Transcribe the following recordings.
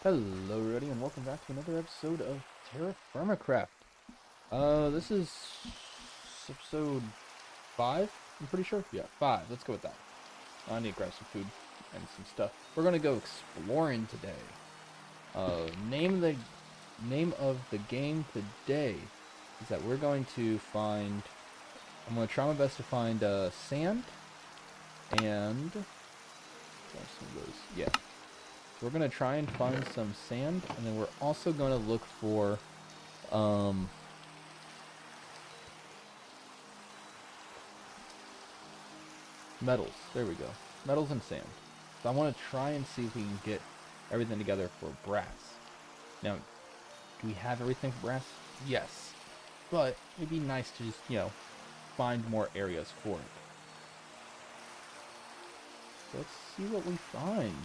Hello everybody and welcome back to another episode of Terra Firmacraft. This is episode 5, I'm pretty sure. Yeah, 5. Let's go with that. I need to grab some food and some stuff. We're gonna go exploring today. Name of the game today is that we're going to find. I'm gonna try my best to find sand and some of those. Yeah. So we're gonna try and find some sand, and then we're also gonna look for metals. There we go. Metals and sand. So I want to try and see if we can get everything together for brass. Now, do we have everything for brass? Yes. But it'd be nice to just, find more areas for it. Let's see what we find.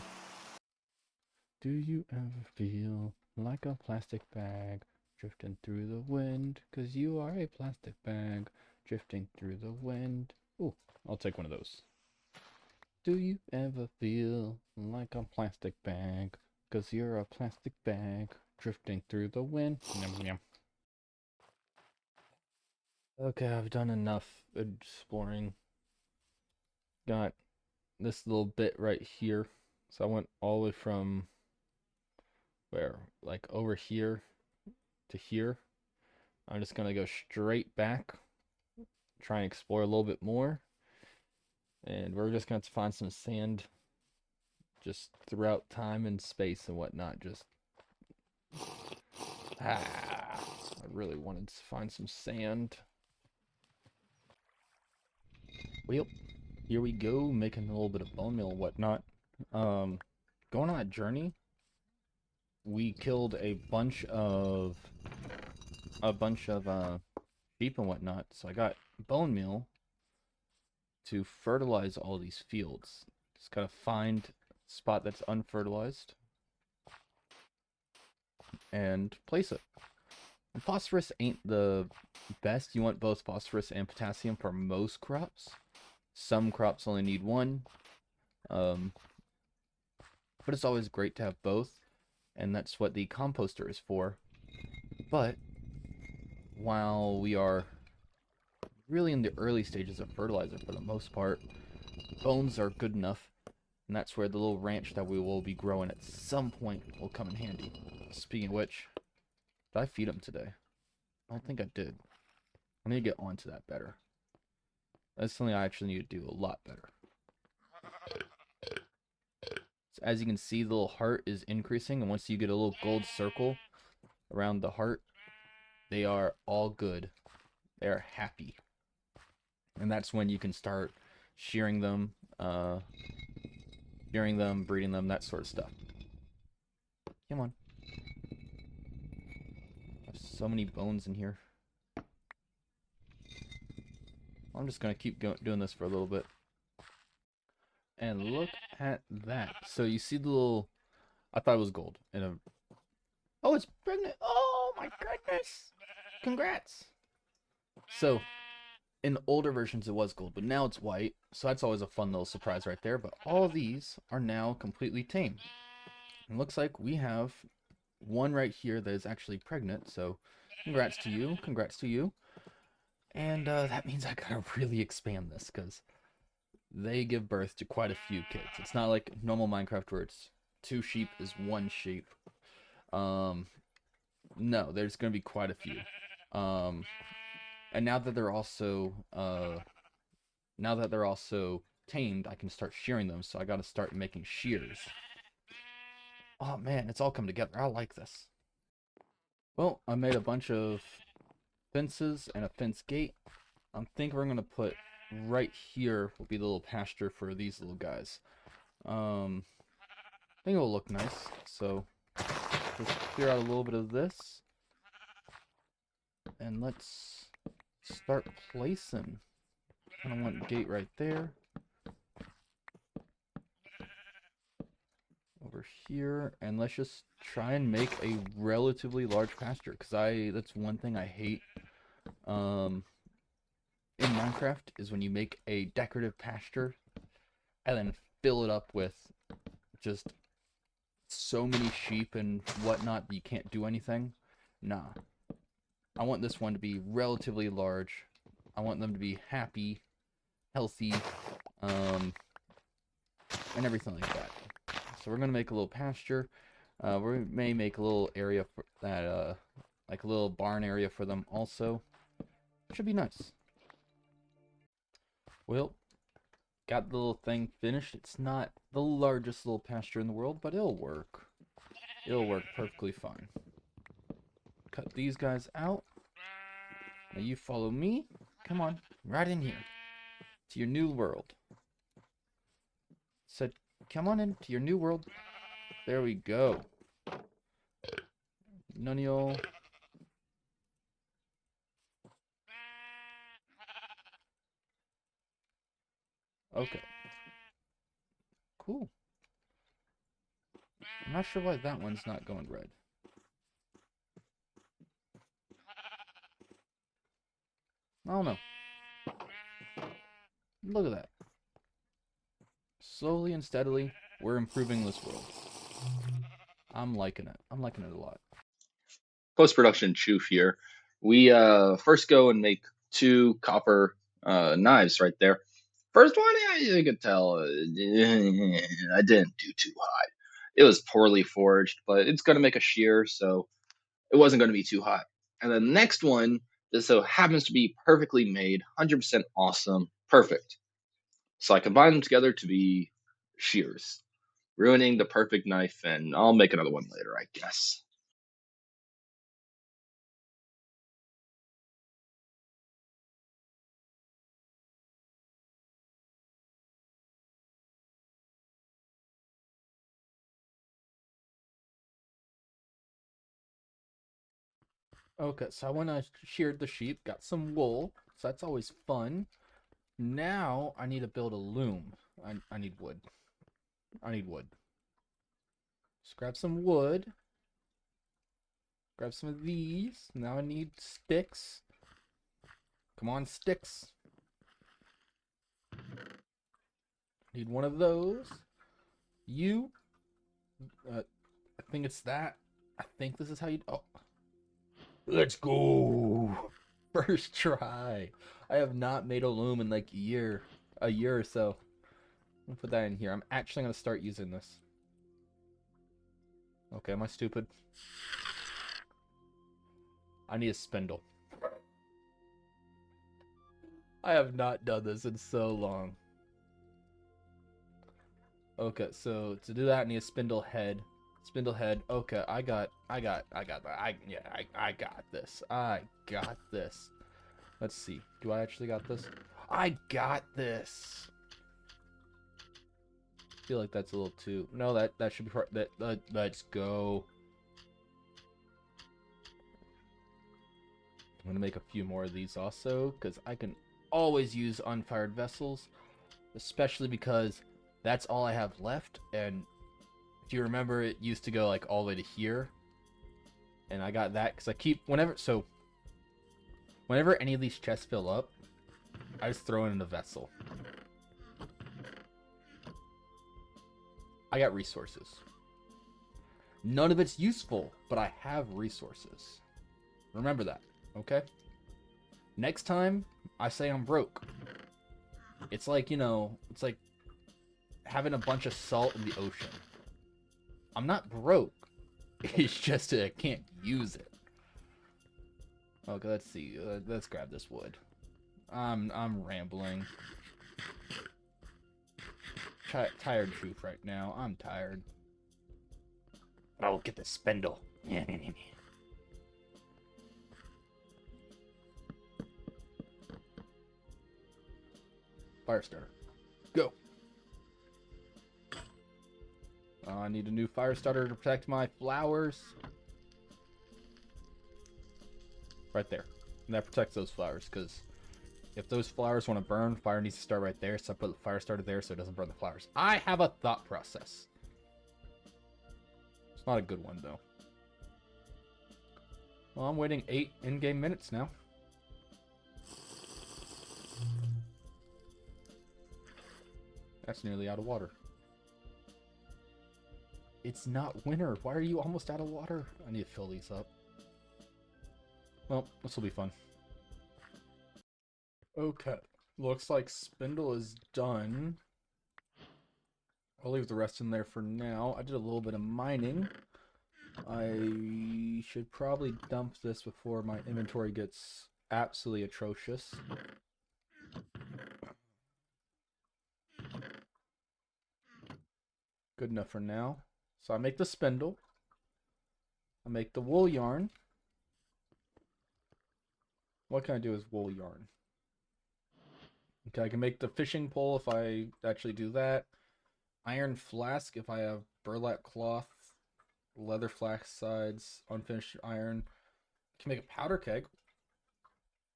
Do you ever feel like a plastic bag drifting through the wind? 'Cause you are a plastic bag drifting through the wind. Ooh, I'll take one of those. Do you ever feel like a plastic bag? 'Cause you're a plastic bag drifting through the wind. Yum, yum. Okay, I've done enough exploring. Got this little bit right here. So I went all the way from where? Like over here to here. I'm just gonna go straight back, try and explore a little bit more. And we're just gonna have to find some sand just throughout time and space and whatnot. I really wanted to find some sand. Well, here we go, making a little bit of bone meal and whatnot. Going on that journey, we killed a bunch of sheep and whatnot. So I got bone meal to fertilize all these fields. Just gotta find a spot that's unfertilized and place it. And phosphorus ain't the best. You want both phosphorus and potassium for most crops. Some crops only need one. But it's always great to have both. And that's what the composter is for. But while we are really in the early stages of fertilizer for the most part, bones are good enough. And that's where the little ranch that we will be growing at some point will come in handy. Speaking of which, did I feed them today? I don't think I did. I need to get onto that better. That's something I actually need to do a lot better. So as you can see, the little heart is increasing, and once you get a little gold circle around the heart, they are all good. They are happy. And that's when you can start shearing them, breeding them, that sort of stuff. Come on. There's so many bones in here. I'm just gonna keep doing this for a little bit. And look at that. So you see the little... I thought it was gold. Oh, it's pregnant. Oh my goodness. Congrats. So, in older versions it was gold, but now it's white. So that's always a fun little surprise right there. But all these are now completely tame. It looks like we have one right here that is actually pregnant. So, congrats to you. Congrats to you. And that means I gotta really expand this because they give birth to quite a few kids. It's not like normal Minecraft where it's 2 sheep is 1 sheep. No, there's gonna be quite a few. And now that they're also tamed, I can start shearing them. So I gotta start making shears. Oh man, it's all come together. I like this. Well, I made a bunch of fences and a fence gate. I'm thinking we're gonna put right here will be the little pasture for these little guys. I think it'll look nice. So just clear out a little bit of this, and let's start placing. I want a gate right there. Over here, and let's just try and make a relatively large pasture, because that's one thing I hate in Minecraft is when you make a decorative pasture and then fill it up with just so many sheep and whatnot that you can't do anything. Nah. I want this one to be relatively large. I want them to be happy, healthy, and everything like that. So we're gonna make a little pasture. We may make a little area for that, like a little barn area for them also. Should be nice. Well, got the little thing finished. It's not the largest little pasture in the world, but it'll work. It'll work perfectly fine. Cut these guys out. Now you follow me. Come on, right in here. To your new world. Said, come on in to your new world. There we go. None of y'all. Okay. Cool. I'm not sure why that one's not going red. I don't know. Look at that. Slowly and steadily, we're improving this world. I'm liking it. I'm liking it a lot. Post-production Choof here. We first go and make 2 copper knives right there. First one, yeah, you could tell I didn't do too hot. It was poorly forged, but it's going to make a shear, so it wasn't going to be too hot. And the next one just so happens to be perfectly made, 100% awesome, perfect. So I combine them together to be shears, ruining the perfect knife, and I'll make another one later, I guess. Okay, so when I sheared the sheep, got some wool, so that's always fun. Now I need to build a loom. I need wood. I need wood. Just grab some wood. Grab some of these. Now I need sticks. Come on, sticks. Need one of those. You. I think it's that. I think this is how you. Oh. Let's go. First try. I have not made a loom in like a year or so. I'll put that in here. I'm actually going to start using this. Okay, am I stupid? I need a spindle. I have not done this in so long. Okay, so to do that, I need a spindle head. Spindle head. Okay, I got that. I got this. I got this. Let's see. Do I actually got this? I got this. I feel like that's a little too. No, that should be part. Let's go. I'm gonna make a few more of these also, because I can always use unfired vessels, especially because that's all I have left. And if you remember, it used to go like all the way to here, and I got that because I keep whenever any of these chests fill up, I just throw it in the vessel. I got resources. None of it's useful, but I have resources. Remember that, okay? Next time I say I'm broke, it's like, you know, it's like having a bunch of salt in the ocean. I'm not broke. It's just that I can't use it. Okay, let's see. Let's grab this wood. I'm rambling. Tired truth right now. I'm tired. But I will get the spindle. Fire starter. Go. I need a new fire starter to protect my flowers. Right there. And that protects those flowers, because if those flowers want to burn, fire needs to start right there. So I put the fire starter there so it doesn't burn the flowers. I have a thought process. It's not a good one, though. Well, I'm waiting 8 in-game minutes now. That's nearly out of water. It's not winter. Why are you almost out of water? I need to fill these up. Well, this will be fun. Okay. Looks like spindle is done. I'll leave the rest in there for now. I did a little bit of mining. I should probably dump this before my inventory gets absolutely atrocious. Good enough for now. So I make the spindle. I make the wool yarn. What can I do as wool yarn? Okay, I can make the fishing pole if I actually do that. Iron flask if I have burlap cloth. Leather flask sides, unfinished iron. I can make a powder keg.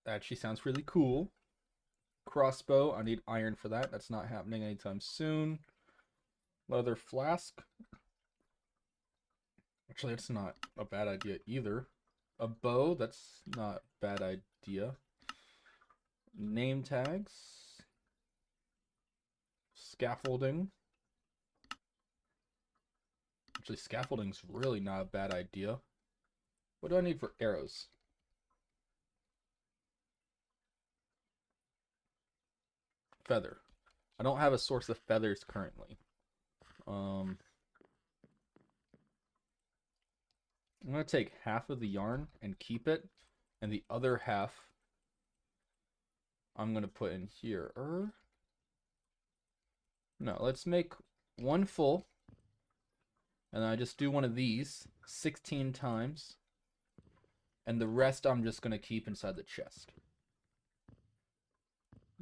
That actually sounds really cool. Crossbow, I need iron for that. That's not happening anytime soon. Leather flask. Actually, that's not a bad idea either. A bow, that's not a bad idea. Name tags. Scaffolding. Actually, scaffolding's really not a bad idea. What do I need for arrows? Feather. I don't have a source of feathers currently. I'm going to take half of the yarn and keep it, and the other half I'm going to put in here. No, let's make one full, and I just do one of these 16 times, and the rest I'm just going to keep inside the chest.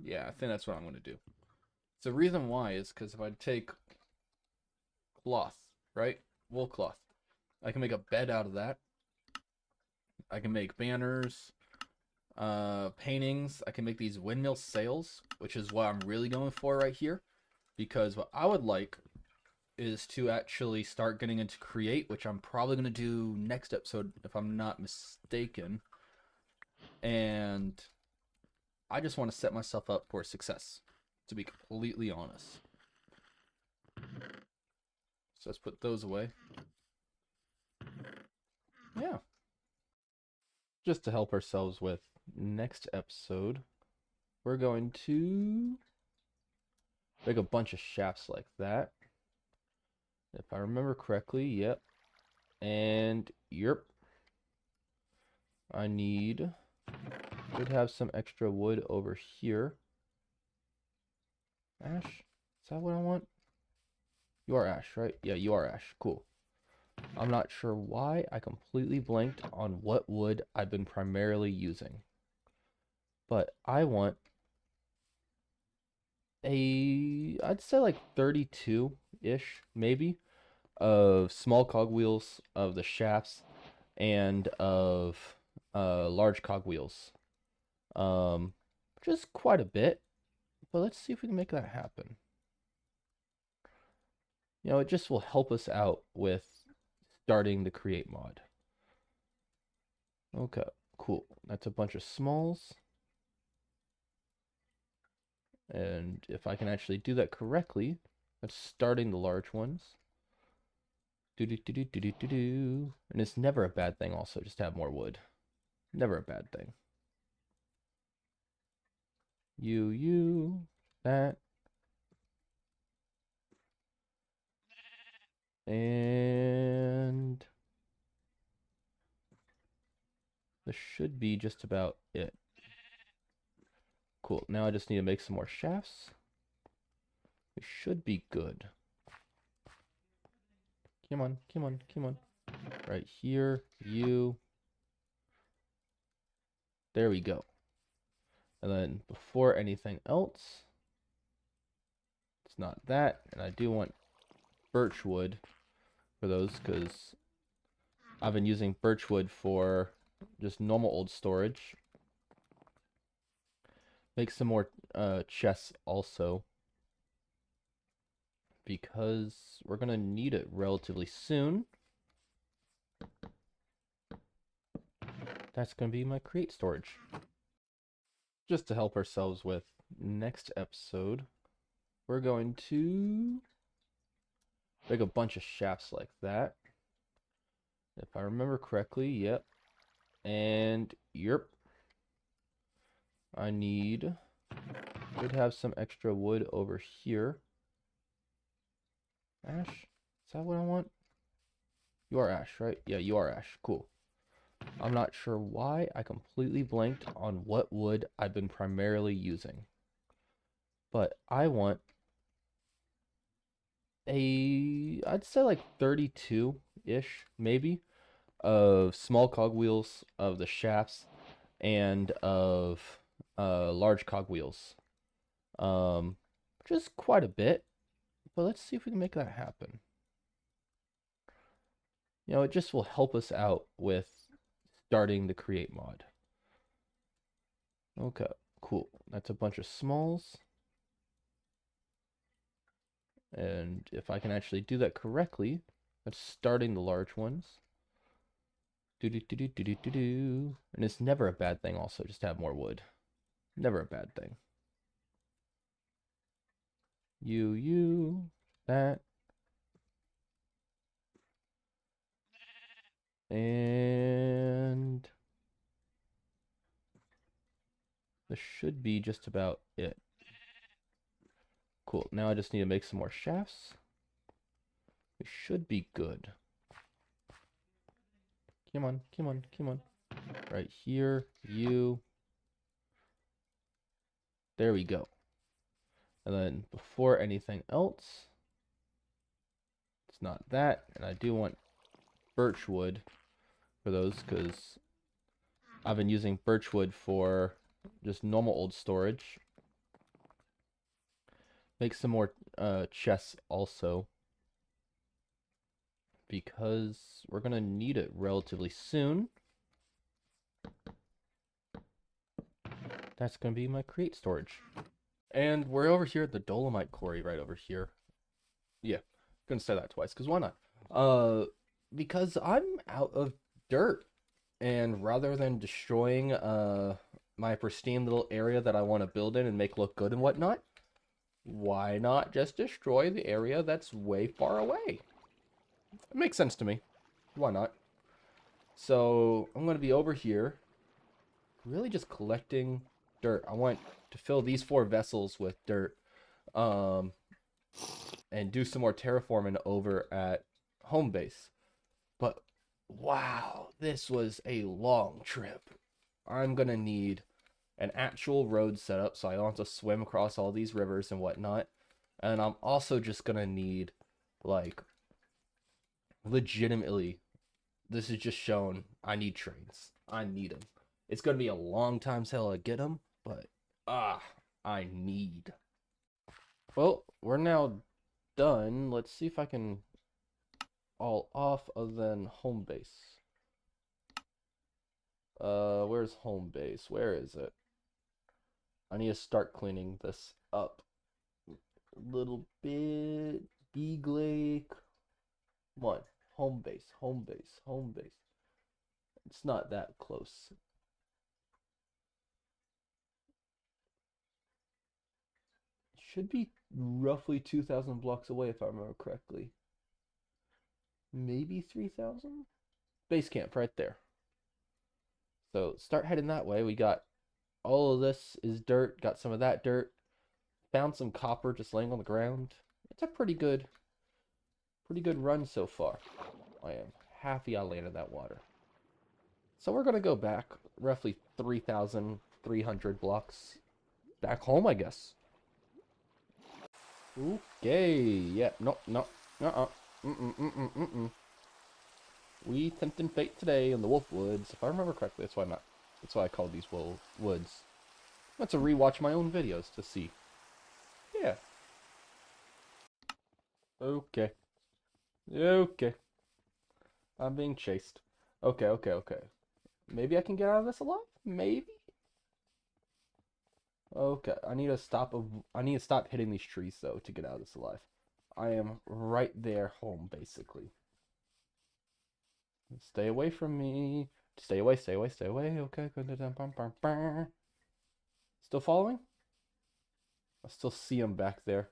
Yeah, I think that's what I'm going to do. The reason why is because if I take cloth, right? Wool cloth. I can make a bed out of that. I can make banners, paintings. I can make these windmill sails, which is what I'm really going for right here. Because what I would like is to actually start getting into create, which I'm probably going to do next episode if I'm not mistaken. And I just want to set myself up for success, to be completely honest. So let's put those away. Yeah. Just to help ourselves with next episode, we're going to make a bunch of shafts like that. If I remember correctly, yep. And yep. I should have some extra wood over here. Ash? Is that what I want? You are Ash, right? Yeah, you are Ash. Cool. I'm not sure why I completely blanked on what wood I've been primarily using. But I want I'd say like 32-ish, maybe, of small cogwheels, of the shafts, and of large cogwheels. Just quite a bit. But let's see if we can make that happen. You know, it just will help us out with starting the create mod. Okay, cool. That's a bunch of smalls. And if I can actually do that correctly, that's starting the large ones. Do. And it's never a bad thing also just to have more wood. Never a bad thing. That. And this should be just about it. Cool. Now I just need to make some more shafts. We should be good. Come on, come on, come on. Right here, you. There we go. And then before anything else, it's not that. And I do want birch wood for those because I've been using birch wood for just normal old storage. Make some more chests also, because we're gonna need it relatively soon. That's gonna be my create storage. Just to help ourselves with next episode, we're going to Make a bunch of shafts like that. If I remember correctly, yep. And yep. I should have some extra wood over here. Ash? Is that what I want? You are Ash, right? Yeah, you are Ash. Cool. I'm not sure why I completely blanked on what wood I've been primarily using. But I want I'd say like 32-ish, maybe, of small cogwheels, of the shafts, and of large cogwheels. Um, just quite a bit. But let's see if we can make that happen. It just will help us out with starting the create mod. Okay, cool. That's a bunch of smalls. And if I can actually do that correctly, that's starting the large ones. Do do do do do do do do. And it's never a bad thing also just to have more wood. Never a bad thing. That. And this should be just about it. Cool. Now I just need to make some more shafts. We should be good. Come on, come on, come on. Right here, you. There we go. And then before anything else, it's not that. And I do want birch wood for those because I've been using birch wood for just normal old storage. Make some more chests also because we're going to need it relatively soon. That's going to be my create storage. And we're over here at the Dolomite Quarry right over here. Yeah, gonna say that twice because why not? Because I'm out of dirt, and rather than destroying my pristine little area that I want to build in and make look good and whatnot, why not just destroy the area that's way far away? It makes sense to me. Why not? So I'm gonna be over here, really just collecting dirt. I want to fill these 4 vessels with dirt. Um, and do some more terraforming over at home base. But wow, this was a long trip. I'm gonna need an actual road set up so I don't have to swim across all these rivers and whatnot. And I'm also just gonna need, like, legitimately, this is just shown I need trains. I need them. It's gonna be a long time till I get them, but I need. Well, we're now done. Let's see if I can all off other than home base. Where's home base? Where is it? I need to start cleaning this up a little bit. Big Lake. Come on. Home base, home base, home base. It's not that close. It should be roughly 2,000 blocks away if I remember correctly. Maybe 3,000? Base camp right there. So start heading that way. We got all of this is dirt. Got some of that dirt. Found some copper just laying on the ground. It's a pretty good run so far. I am happy I landed that water. So we're gonna go back roughly 3,300 blocks back home, I guess. Okay, yeah, no, no, mm-mm. We tempting fate today in the Wolf Woods. If I remember correctly, that's why I call these woods. I have to rewatch my own videos to see. Yeah. Okay. Okay. I'm being chased. Okay, okay, okay. Maybe I can get out of this alive? Maybe? Okay, I need to stop hitting these trees though to get out of this alive. I am right there home basically. Stay away from me. Stay away, stay away, stay away. Okay. Still following? I still see him back there.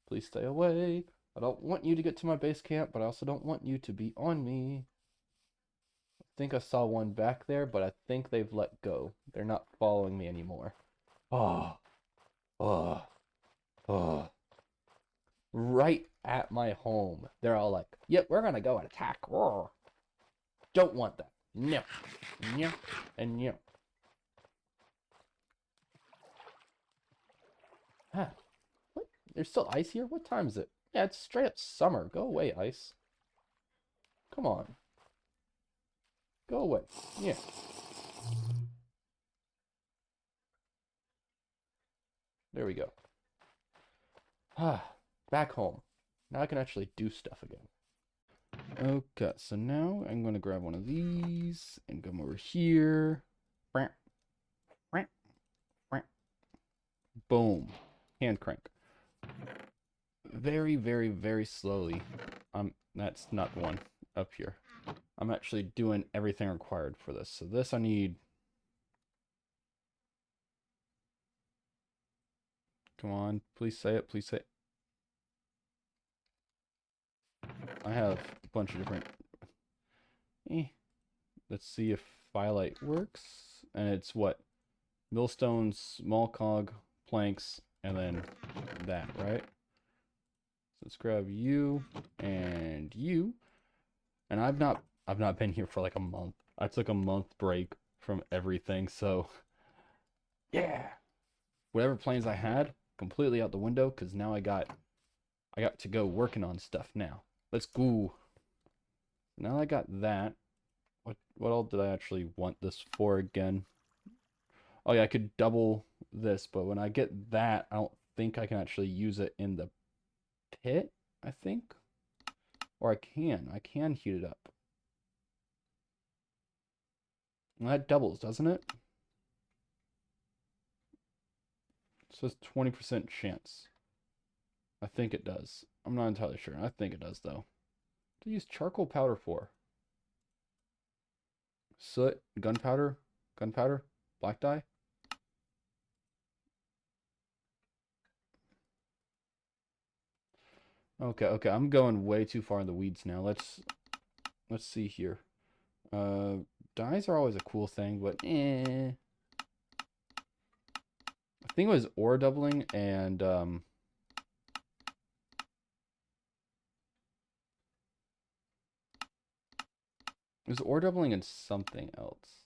Please stay away. I don't want you to get to my base camp, but I also don't want you to be on me. I think I saw one back there, but I think they've let go. They're not following me anymore. Oh, oh, oh. Right at my home. They're all like, yep, we're gonna go and attack. Roar. Don't want that. No. No. And no. Huh. What? There's still ice here? What time is it? Yeah, it's straight up summer. Go away, ice. Come on. Go away. Yeah. There we go. Ah, back home. Now I can actually do stuff again. Okay, so now I'm going to grab one of these and come over here. Boom. Hand crank. Very, very, very slowly. That's not the one up here. I'm actually doing everything required for this. So this I need. Come on, please say it, please say it. I have a bunch of different. Let's see if Firelight works. And it's what? Millstones, small cog, planks, and then that, right? So let's grab you and you. And I've not been here for like a month. I took a month break from everything, so yeah. Whatever plans I had, completely out the window, because now I got to go working on stuff now. Let's go. Now I got that. What all did I actually want this for again? Oh yeah, I could double this, but when I get that, I don't think I can actually use it in the pit, I think. Or I can heat it up. Well, that doubles, doesn't it? It says 20% chance. I think it does. I'm not entirely sure. I think it does, though. What do you use charcoal powder for? Soot, gunpowder, black dye. Okay, I'm going way too far in the weeds now. Let's see here. Dyes are always a cool thing, but I think it was ore doubling and it was ore doubling and something else.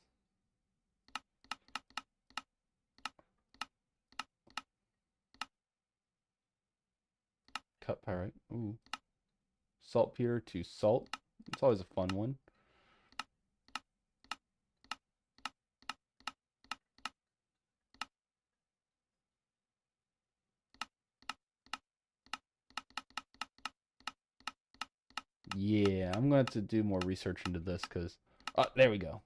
Cut pyrite. Ooh. Saltpeter to salt. It's always a fun one. Yeah, I'm going to have to do more research into this because... Oh, there we go.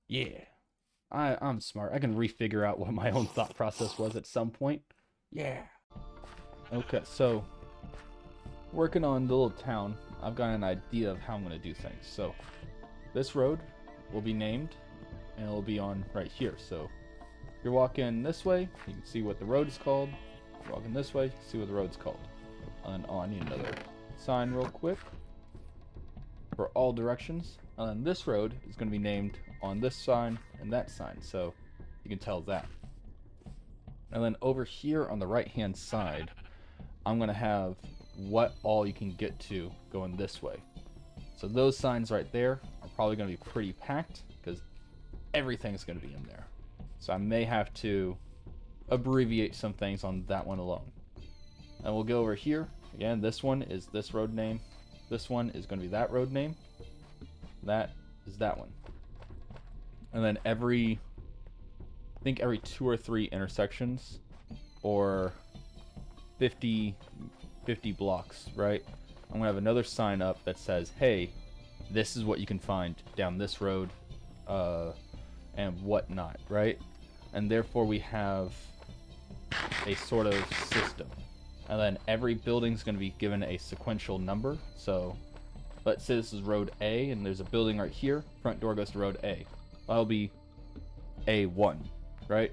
Yeah. I'm smart. I can refigure out what my own thought process was at some point. Yeah. Okay, so... working on the little town, I've got an idea of how I'm going to do things. So, this road will be named, and it'll be on right here. So, you're walking this way, you can see what the road is called. You're walking this way, you can see what the road's called. And I need another sign real quick for all directions. And then this road is going to be named on this sign and that sign, so you can tell that. And then over here on the right hand side, I'm going to have what all you can get to going this way. So those signs right there are probably going to be pretty packed because everything's going to be in there. So I may have to abbreviate some things on that one alone. And we'll go over here. Again, this one is this road name. This one is going to be that road name. That is that one. And then I think every 2 or 3 intersections or 50 blocks, right? I'm going to have another sign up that says, hey, this is what you can find down this road and whatnot, right? And therefore we have a sort of system. And then every building's going to be given a sequential number. So let's say this is road A and there's a building right here. Front door goes to road A. That'll be A1, right?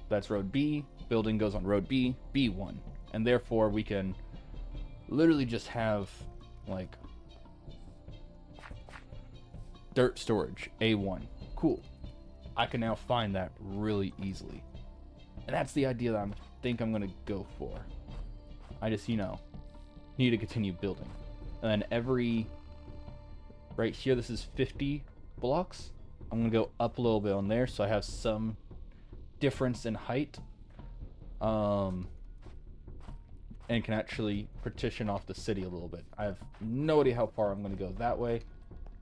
That's road B. Building goes on road B, B1. And therefore we can literally just have like dirt storage A1. Cool. I can now find that really easily. And that's the idea that I think I'm going to go for. I just, need to continue building. And then every, right here, this is 50 blocks. I'm going to go up a little bit on there so I have some difference in height. And can actually partition off the city a little bit. I have no idea how far I'm going to go that way.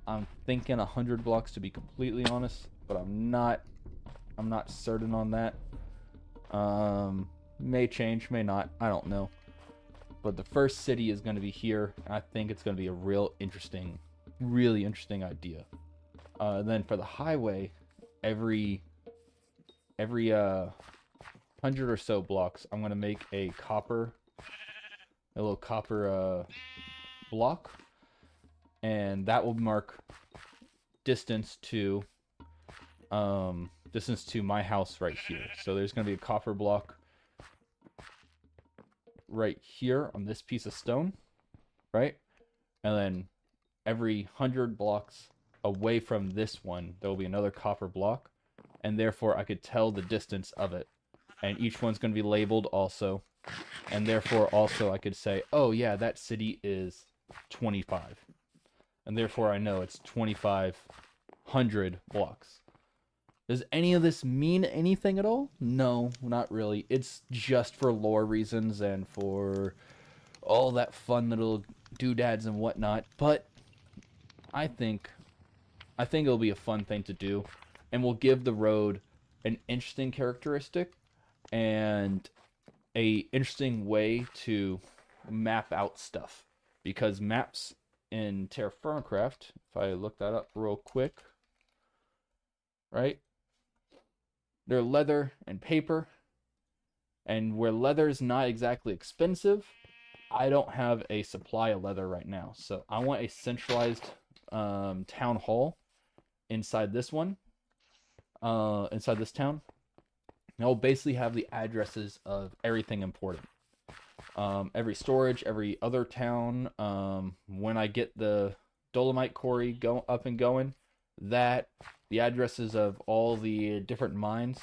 I'm thinking 100 blocks to be completely honest, but I'm not certain on that. May change, may not, I don't know. But the first city is going to be here, and I think it's going to be a really interesting idea. Then for the highway, every 100 or so blocks, I'm going to make a little copper block, and that will mark distance to my house right here. So there's going to be a copper block right here on this piece of stone, right? And then every 100 blocks away from this one, there will be another copper block, and therefore I could tell the distance of it. And each one's going to be labeled also, and therefore also I could say, oh yeah, that city is 25. And therefore I know it's 2,500 blocks. Does any of this mean anything at all? No, not really. It's just for lore reasons and for all that fun little doodads and whatnot. But I think it'll be a fun thing to do, and will give the road an interesting characteristic and a interesting way to map out stuff. Because maps in Terra Firma Craft, if I look that up real quick, right? They're leather and paper, and where leather is not exactly expensive, I don't have a supply of leather right now. So I want a centralized town hall inside this one, inside this town. And I'll basically have the addresses of everything important. Every storage, every other town. When I get the Dolomite Quarry up and going, the addresses of all the different mines.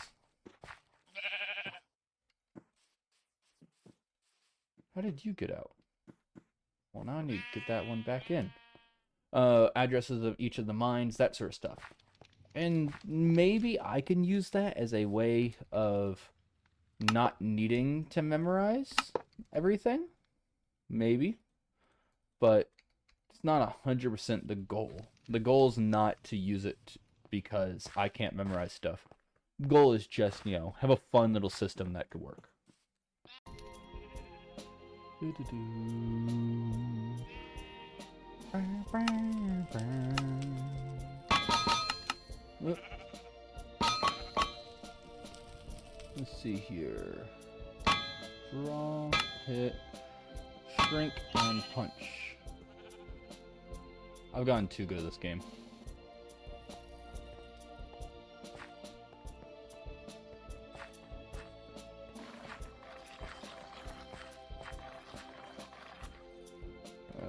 How did you get out? Well, now I need to get that one back in. Addresses of each of the mines, that sort of stuff. And maybe I can use that as a way of not needing to memorize everything. Maybe. But it's not 100% the goal. The goal is not to use it because I can't memorize stuff. The goal is just, have a fun little system that could work. Let's see here. Draw, hit, shrink, and punch. I've gotten too good at this game.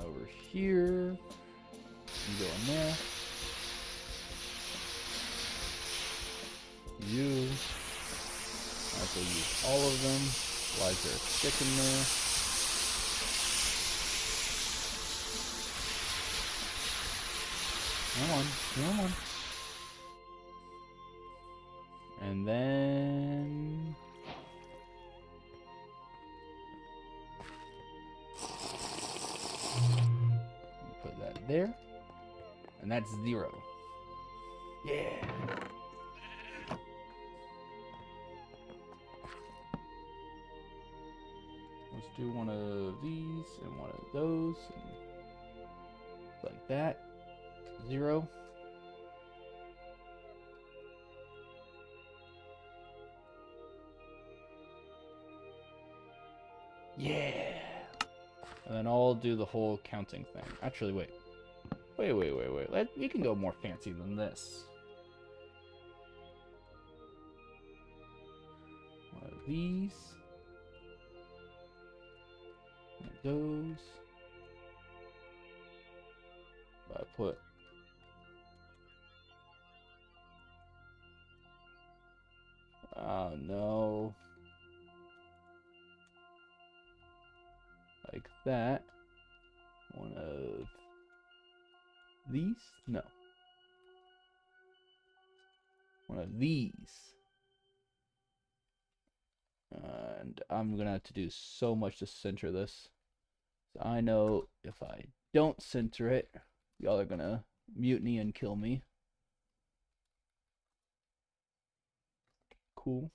Over here. You go in there. You. I have to use all of them. Why is there a stick in there? Come on. And then put that there. And that's 0. Yeah. Let's do one of these and one of those. And like that. 0. Yeah. And then I'll do the whole counting thing. Actually, wait. We can go more fancy than this. One of these. One of those. put... Oh, no. Like that. One of these? No. One of these. And I'm going to have to do so much to center this. So I know if I don't center it, y'all are going to mutiny and kill me. Cool.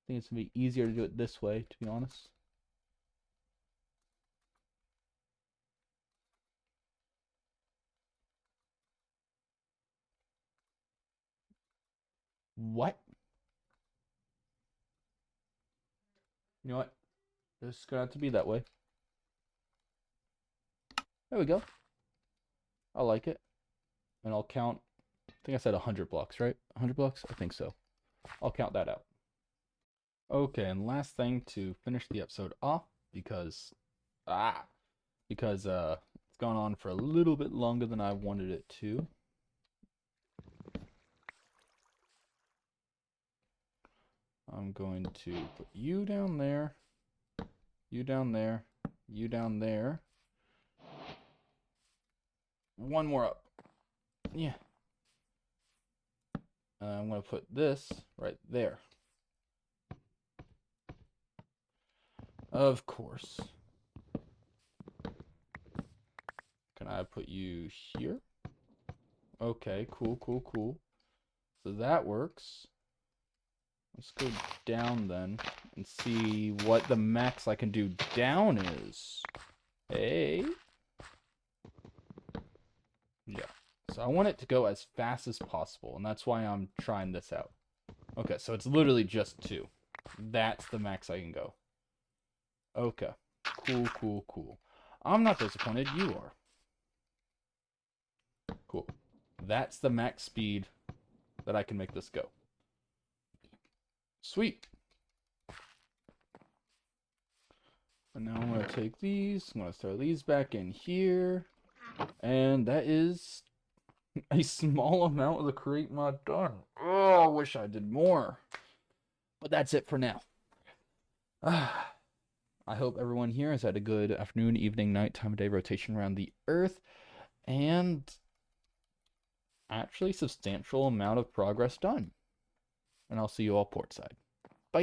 I think it's going to be easier to do it this way, to be honest. What? You know what? It's going to have to be that way. There we go. I like it. And I'll count, I think I said 100 blocks, right? 100 blocks? I think so. I'll count that out. Okay, and last thing to finish the episode off, because it's gone on for a little bit longer than I wanted it to. I'm going to put you down there, you down there, you down there. One more up. Yeah. I'm going to put this right there. Of course. Can I put you here? Okay, cool, cool, cool. So that works. Let's go down then and see what the max I can do down is. Hey. Yeah. So I want it to go as fast as possible, and that's why I'm trying this out. Okay, so it's literally just 2. That's the max I can go. Okay. Cool, cool, cool. I'm not disappointed. You are. Cool. That's the max speed that I can make this go. Sweet. And now I'm going to take these. I'm going to throw these back in here. And that is a small amount of the create mod done. Oh, I wish I did more. But that's it for now. I hope everyone here has had a good afternoon, evening, night, time of day rotation around the Earth. And actually substantial amount of progress done. And I'll see you all portside. Bye!